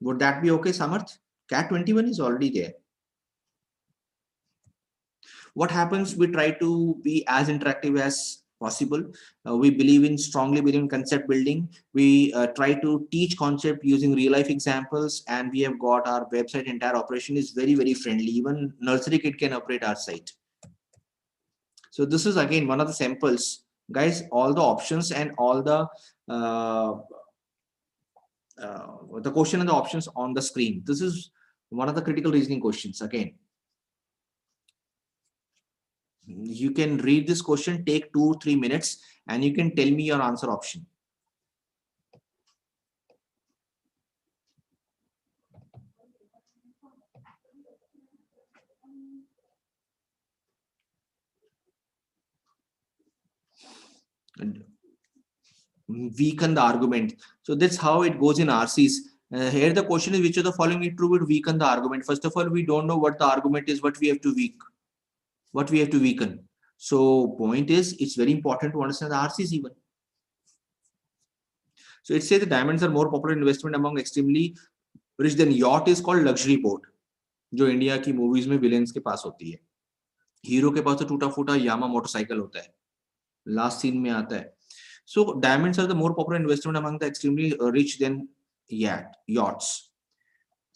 Would that be okay, Samarth? CAT'21 is already there. What happens? We try to be as interactive as possible. We strongly believe in concept building. We try to teach concept using real life examples, and we have got our website, entire operation is very, very friendly. Even nursery kid can operate our site. So this is again one of the samples, guys. All the options and all the question and the options on the screen. This is one of the critical reasoning questions. Again, you can read this question, take 2-3 minutes, and you can tell me your answer option. And weaken the argument. So that's how it goes in RCs. Here the question is, which of the following is true would weaken the argument? First of all, we don't know what the argument is, what we have to weaken. So point is, it's very important to understand the RCs even. So it says the diamonds are more popular investment among extremely rich than yacht is called luxury boat, जो India की movies में villains के पास होती है. Hero के पास तो टूटा फूटा यामा मोटरसाइकिल होता है, लास्ट सीन में आता है. So diamonds are the more popular investment among the extremely rich than yachts.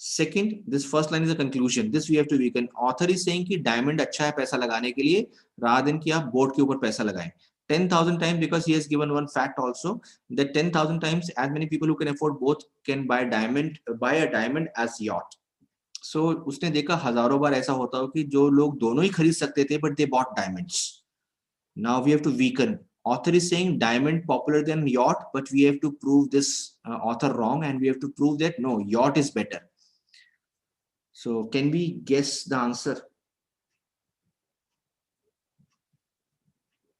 Second, this first line is a conclusion. This we have to weaken. Author is saying कि diamond अच्छा है पैसा लगाने के लिए, rather than कि आप boat के ऊपर पैसा लगाएं. 10,000 times, because he has given one fact also, that 10,000 times as many people who can afford both can buy a diamond as yacht. So उसने देखा हजारों बार ऐसा होता हो कि जो लोग दोनों ही खरीद सकते थे, but they bought diamonds. Now we have to weaken. Author is saying diamond popular than yacht, but we have to prove this author wrong, and we have to prove that no, yacht is better. So can we guess the answer?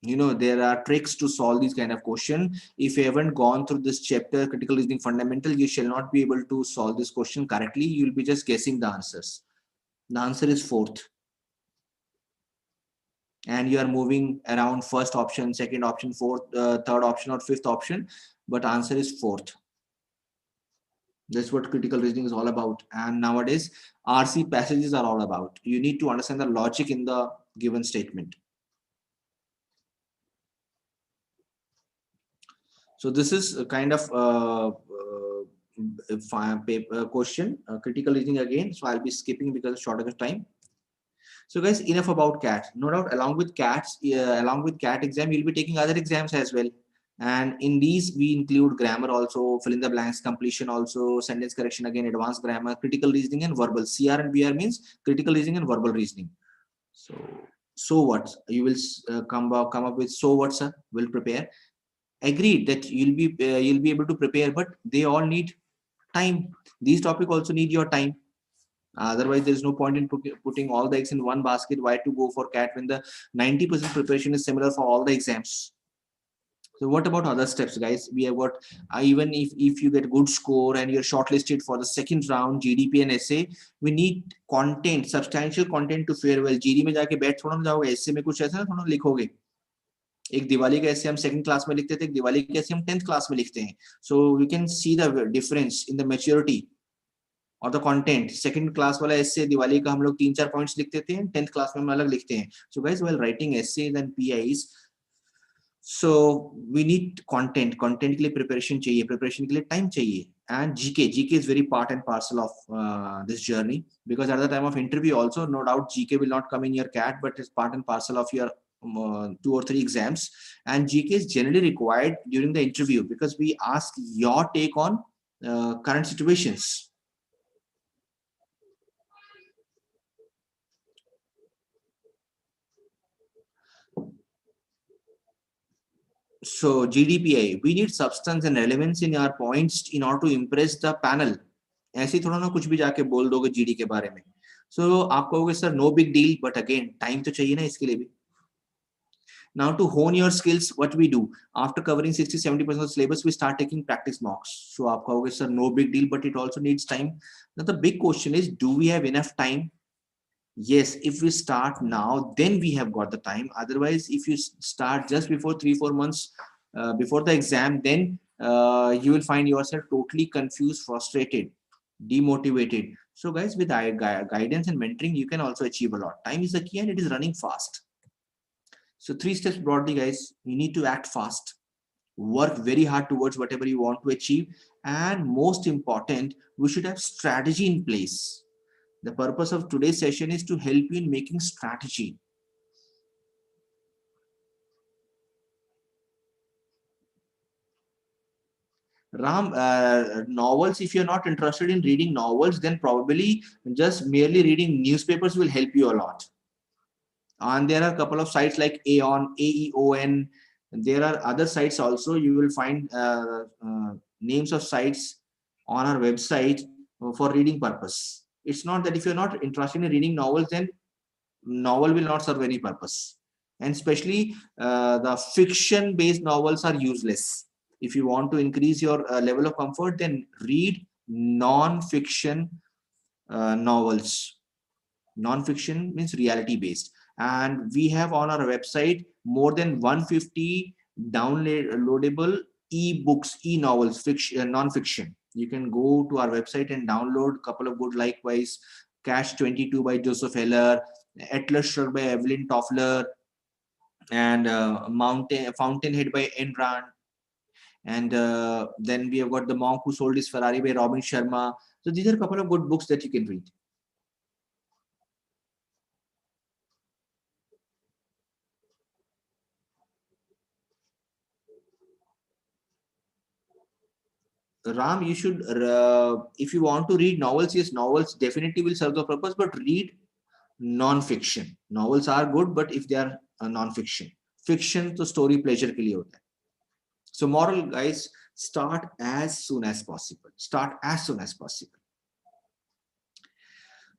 You know, there are tricks to solve these kind of question. If you haven't gone through this chapter, critical reasoning fundamental, you shall not be able to solve this question correctly. You will be just guessing the answers. The answer is fourth. And you are moving around first option, second option, fourth, third option, or fifth option, but answer is fourth. That's what critical reasoning is all about. And nowadays, RC passages are all about. You need to understand the logic in the given statement. So this is a kind of question, critical reasoning again. So I'll be skipping because of shortage of time. So guys, enough about CAT. No doubt, along with CAT exam, you'll be taking other exams as well. And in these, we include grammar also, fill in the blanks, completion also, sentence correction again, advanced grammar, critical reasoning, and verbal. CR and BR means critical reasoning and verbal reasoning. So what? You will come up with so what, sir? Will prepare. Agreed that you'll be able to prepare, but they all need time. These topics also need your time. Otherwise, there is no point in putting all the eggs in one basket. Why to go for CAT when the 90% preparation is similar for all the exams? So what about other steps, guys? We have got even if you get good score and you're shortlisted for the second round, GDP and essay, we need content, substantial content to fare well. GD में जाके बैठ थोड़ा ना जाओगे, essay में कुछ ऐसा थोड़ा लिखोगे. एक दिवाली का ऐसे हम सेकंड क्लास में लिखते थे, एक दिवाली के ऐसे हम 10th क्लास में लिखते हैं. So we can see the difference in the maturity और द कंटेंट. सेकंड क्लास वाला एसे दिवाली का हम लोग 3-4 पॉइंट्स लिखते थे, 10th क्लास में हम अलग लिखते हैं. So guys, while writing essays and PIs, so we need content के लिए प्रिपरेशन चाहिए, प्रिपरेशन के लिए टाइम चाहिए. And GK is very part and parcel of this journey, because at the time of interview also, no doubt GK will not come in your CAT, but it's part and parcel of your 2 or 3 exams, and GK is generally required during the interview because we ask your take on current situations. So GDPI, we need substance and relevance in our points in order to impress the panel. ऐसे थोड़ा ना कुछ भी जाके बोल दोगे GD के बारे में. So आप कहोगे sir no big deal, but again time तो चाहिए ना इसके लिए भी. Now to hone your skills, what we do after covering 60-70% of the syllabus, we start taking practice mocks. So आप कहोगे sir no big deal, but it also needs time. Now the big question is, do we have enough time? Yes, if we start now, then we have got the time. Otherwise, if you start just before 3-4 months before the exam, then you will find yourself totally confused, frustrated, demotivated. So guys, with guidance and mentoring, you can also achieve a lot. Time is the key and it is running fast. So 3 steps broadly, guys. You need to act fast, work very hard towards whatever you want to achieve, and most important, we should have strategy in place. The purpose of today's session is to help you in making strategy. Ram, novels, if you're not interested in reading novels, then probably just merely reading newspapers will help you a lot. And there are a couple of sites like Aeon, AEON. There are other sites also. You will find names of sites on our website for reading purpose. It's not that if you're not interested in reading novels, then novel will not serve any purpose. And especially the fiction based novels are useless. If you want to increase your level of comfort, then read non-fiction novels. Non-fiction means reality based, and we have on our website more than 150 downloadable e-books, e-novels, fiction, non-fiction. You can go to our website and download a couple of good, likewise CAT'22 by Joseph Heller, Atlas Shrugged by Evelyn Toffler, and Fountainhead by Ayn Rand. And then we have got The Monk Who Sold His Ferrari by Robin Sharma. So these are a couple of good books that you can read. Ram, you should, if you want to read novels, yes, novels definitely will serve the purpose, but read non-fiction. Novels are good, but if they are non-fiction. Fiction to story pleasure ke liye hota hai. So moral, guys, start as soon as possible. Start as soon as possible.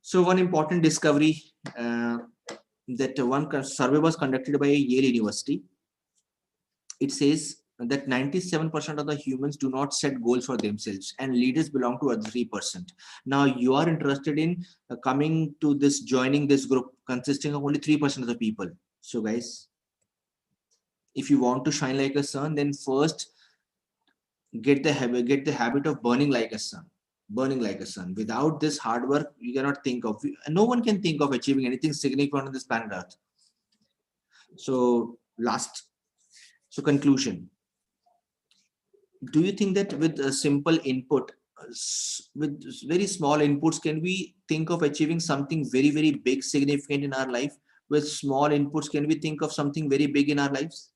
So one important discovery that one survey was conducted by Yale University. It says that 97% of the humans do not set goals for themselves, and leaders belong to other 3%. Now you are interested in coming to this, joining this group consisting of only 3% of the people. So guys, if you want to shine like a sun, then first get the habit of burning like a sun. Burning like a sun. Without this hard work, you cannot think of, no one can think of achieving anything significant on this planet Earth. So conclusion. Do you think that with a simple input, with very small inputs, can we think of achieving something very, very big, significant in our life? With small inputs, can we think of something very big in our lives?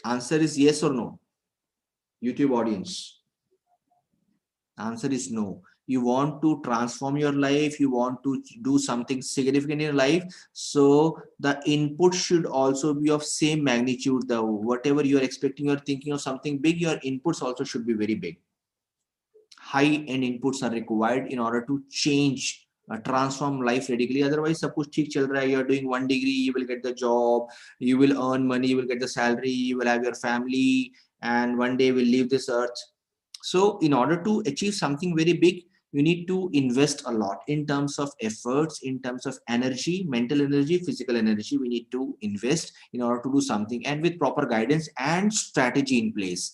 Answer is yes or no. YouTube audience. Answer is no. You want to transform your life, you want to do something significant in your life, so the input should also be of same magnitude. The whatever you are expecting, you're thinking of something big, your inputs also should be very big. High end inputs are required in order to change, transform life radically. Otherwise, suppose theek chal raha hai, you're doing 1 degree, you will get the job, you will earn money, you will get the salary, you will have your family, and one day will leave this earth. So in order to achieve something very big, you need to invest a lot in terms of efforts, in terms of energy, mental energy, physical energy. We need to invest in order to do something, and with proper guidance and strategy in place.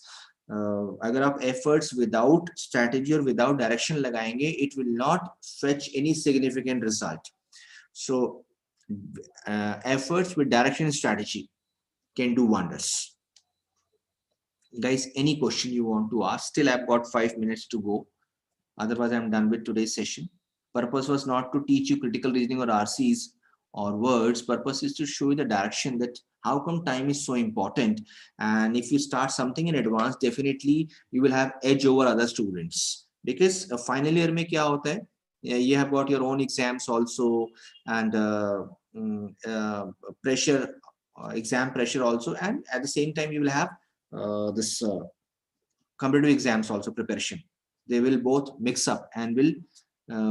अगर आप efforts without strategy or without direction लगाएंगे, it will not fetch any significant result. So efforts with direction and strategy can do wonders. Guys, any question you want to ask? Still, I've got 5 minutes to go. Otherwise, I'm done with today's session. Purpose was not to teach you critical reasoning or RCs or words. Purpose is to show you the direction that how come time is so important. And if you start something in advance, definitely you will have edge over other students. Because final year में क्या होता है? You have got your own exams also, and pressure, exam pressure also, and at the same time you will have this competitive exams also preparation. They will both mix up and will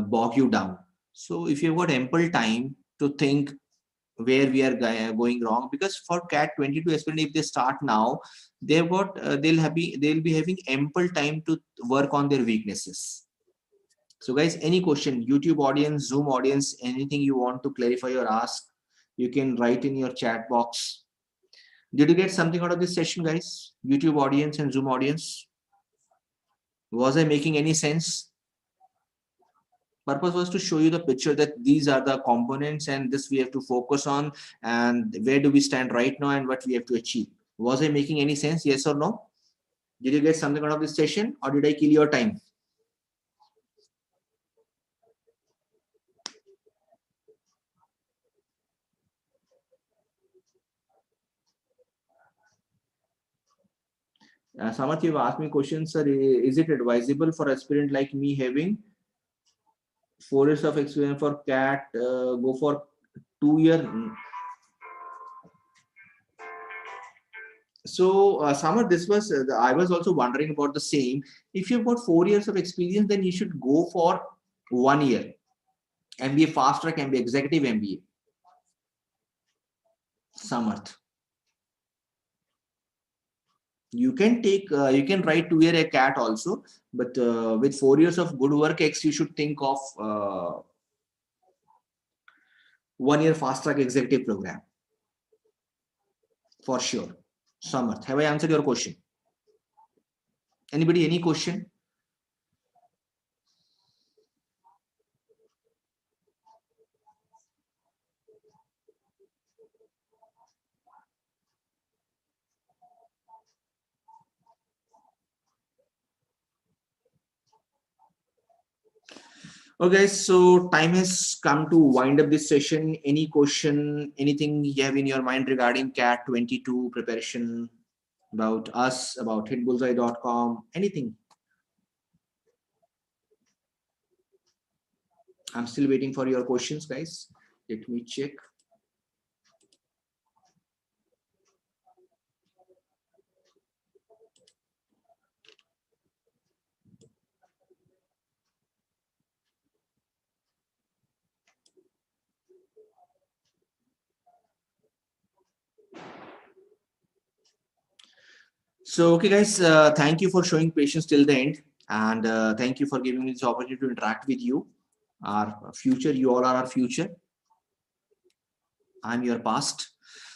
bog you down. So if you've got ample time to think where we are going wrong, because for CAT'22 aspirant, if they start now, they've got they'll be having ample time to work on their weaknesses. So guys, any question, YouTube audience, Zoom audience, anything you want to clarify or ask, you can write in your chat box. Did you get something out of this session, guys? YouTube audience and Zoom audience? Was I making any sense? Purpose was to show you the picture that these are the components and this we have to focus on, and where do we stand right now and what we have to achieve. Was I making any sense? Yes or no? Did you get something out of this session, or did I kill your time? Samarth, you've asked me questions, sir. Is it advisable for aspirant like me having 4 years of experience for CAT, go for 2 year? So, Samar, this was, I was also wondering about the same. If you've got 4 years of experience, then you should go for 1 year. MBA fast track, MBA executive MBA. Samarth. You can take, you can write 2 year a CAT also, but with 4 years of good work X, you should think of 1 year fast track executive program. For sure. Samarth, have I answered your question? Anybody, any question? Okay, so time has come to wind up this session. Any question, anything you have in your mind regarding CAT'22 preparation, about us, about hitbullseye.com, anything? I'm still waiting for your questions, guys. Let me check. So, okay, guys, thank you for showing patience till the end. And thank you for giving me this opportunity to interact with you. Our future, you all are our future. I'm your past.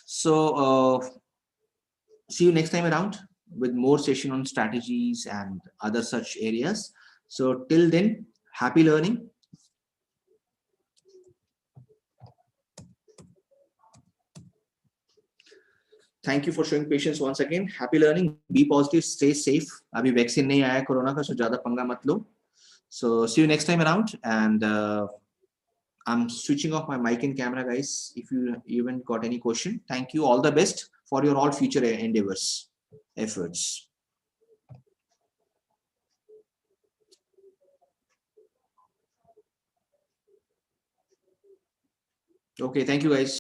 So, see you next time around with more session on strategies and other such areas. So, till then, happy learning. Thank you for showing patience once again. Happy learning. Be positive. Stay safe. अभी vaccine नहीं आया corona का, so ज़्यादा पंगा मत लो. So see you next time around. And I'm switching off my mic and camera, guys. If you even got any question, thank you. All the best for your all future endeavors, efforts. Okay, thank you, guys.